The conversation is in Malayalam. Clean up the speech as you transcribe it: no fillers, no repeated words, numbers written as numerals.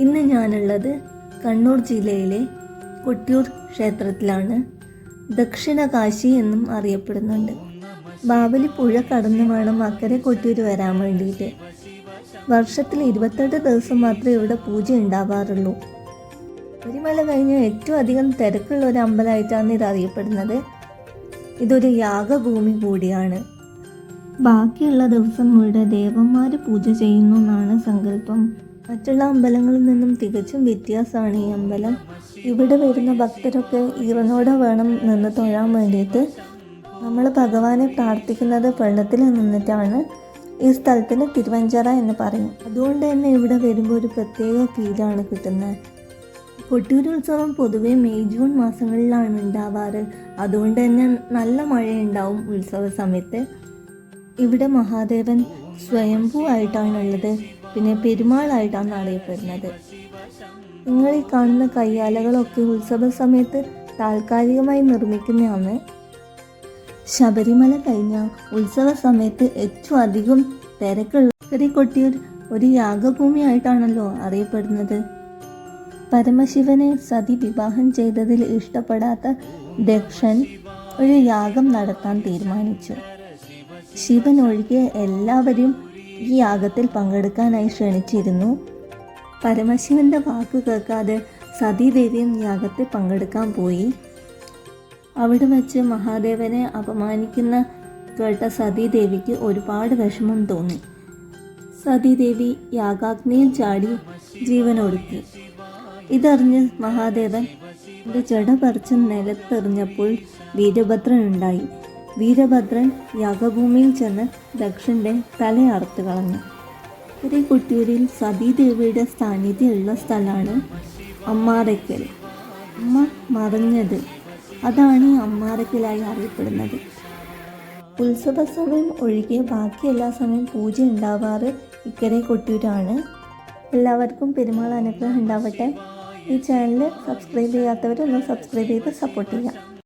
ഇന്ന് ഞാനുള്ളത് കണ്ണൂർ ജില്ലയിലെ കൊട്ടിയൂർ ക്ഷേത്രത്തിലാണ്. ദക്ഷിണ കാശി എന്നും അറിയപ്പെടുന്നുണ്ട്. ബാവലി പുഴ കടന്നു വേണം അക്കരെ കൊട്ടിയൂർ വരാൻ വേണ്ടിയിട്ട്. വർഷത്തിൽ 28 ദിവസം മാത്രമേ ഇവിടെ പൂജ ഉണ്ടാവാറുള്ളൂ. ശബരിമല കഴിഞ്ഞ് ഏറ്റവും അധികം തിരക്കുള്ള ഒരു അമ്പലമായിട്ടാണ് ഇത് അറിയപ്പെടുന്നത്. ഇതൊരു യാഗഭൂമി കൂടിയാണ്. ബാക്കിയുള്ള ദിവസം ഇവിടെ ദേവന്മാർ പൂജ ചെയ്യുന്നു എന്നാണ് സങ്കല്പം. മറ്റുള്ള അമ്പലങ്ങളിൽ നിന്നും തികച്ചും വ്യത്യാസമാണ് ഈ അമ്പലം. ഇവിടെ വരുന്ന ഭക്തരൊക്കെ ഈറനോടെ വേണം നിന്ന് തൊഴാൻ വേണ്ടിയിട്ട്. നമ്മൾ ഭഗവാനെ പ്രാർത്ഥിക്കുന്നത് വെള്ളത്തിൽ നിന്നിട്ടാണ്. ഈ സ്ഥലത്തിന് തിരുവഞ്ചറ എന്ന് പറയും. അതുകൊണ്ട് തന്നെ ഇവിടെ വരുമ്പോൾ ഒരു പ്രത്യേക ഫീലാണ് കിട്ടുന്നത്. കൊട്ടിയൂർ ഉത്സവം പൊതുവെ മെയ് ജൂൺ മാസങ്ങളിലാണ് ഉണ്ടാവാറ്. അതുകൊണ്ട് തന്നെ നല്ല മഴയുണ്ടാവും ഉത്സവ സമയത്ത്. ഇവിടെ മഹാദേവൻ സ്വയംഭൂ ആയിട്ടാണുള്ളത്. പിന്നെ പെരുമാളായിട്ടാണ് അറിയപ്പെടുന്നത്. നിങ്ങൾ ഈ കാണുന്ന കയ്യാലകളൊക്കെ ഉത്സവ സമയത്ത് താൽക്കാലികമായി നിർമ്മിക്കുന്നതാണ്. ശബരിമല കഴിഞ്ഞ ഉത്സവ സമയത്ത് ഏറ്റവും അധികം തിരക്കുള്ള കൊട്ടിയൂർ ഒരു യാഗഭൂമി ആയിട്ടാണല്ലോ അറിയപ്പെടുന്നത്. പരമശിവനെ സതി വിവാഹം ചെയ്തതിൽ ഇഷ്ടപ്പെടാത്ത ദക്ഷൻ ഒരു യാഗം നടത്താൻ തീരുമാനിച്ചു. ശിവൻ ഒഴികെ എല്ലാവരെയും ഈ യാഗത്തിൽ പങ്കെടുക്കാനായി ക്ഷണിച്ചിരുന്നു. പരമശിവന്റെ വാക്ക് കേൾക്കാതെ സതീദേവിയും യാഗത്തിൽ പങ്കെടുക്കാൻ പോയി. അവിടെ വെച്ച് മഹാദേവനെ അപമാനിക്കുന്ന കേട്ട സതീദേവിക്ക് ഒരുപാട് വിഷമം തോന്നി. സതീദേവി യാഗാഗ്നിയിൽ ചാടി ജീവനൊടുക്കി. ഇതറിഞ്ഞ് മഹാദേവൻ ജട പറിച്ച് നിലത്തെറിഞ്ഞപ്പോൾ വീരഭദ്രൻ ഉണ്ടായി. വീരഭദ്രൻ യാഗഭൂമിയിൽ ചെന്ന് ദക്ഷന്റെ തല അറുത്ത് കളഞ്ഞു. കൊട്ടിയൂരിൽ സതീദേവിയുടെ സാന്നിധ്യമുള്ള സ്ഥലമാണ് അമ്മാറയ്ക്കൽ. അമ്മ മറിഞ്ഞത്, അതാണ് ഈ അമ്മാറയ്ക്കലായി അറിയപ്പെടുന്നത്. ഉത്സവ സമയം ഒഴികെ ബാക്കി എല്ലാ സമയം പൂജ ഉണ്ടാവാറ് ഇക്കരെ കൊട്ടിയൂരാണ്. എല്ലാവർക്കും പെരുമാൾ അനുഗ്രഹം ഉണ്ടാവട്ടെ. ഈ ചാനൽ സബ്സ്ക്രൈബ് ചെയ്യാത്തവരൊന്ന് സബ്സ്ക്രൈബ് ചെയ്ത് സപ്പോർട്ട് ചെയ്യാം.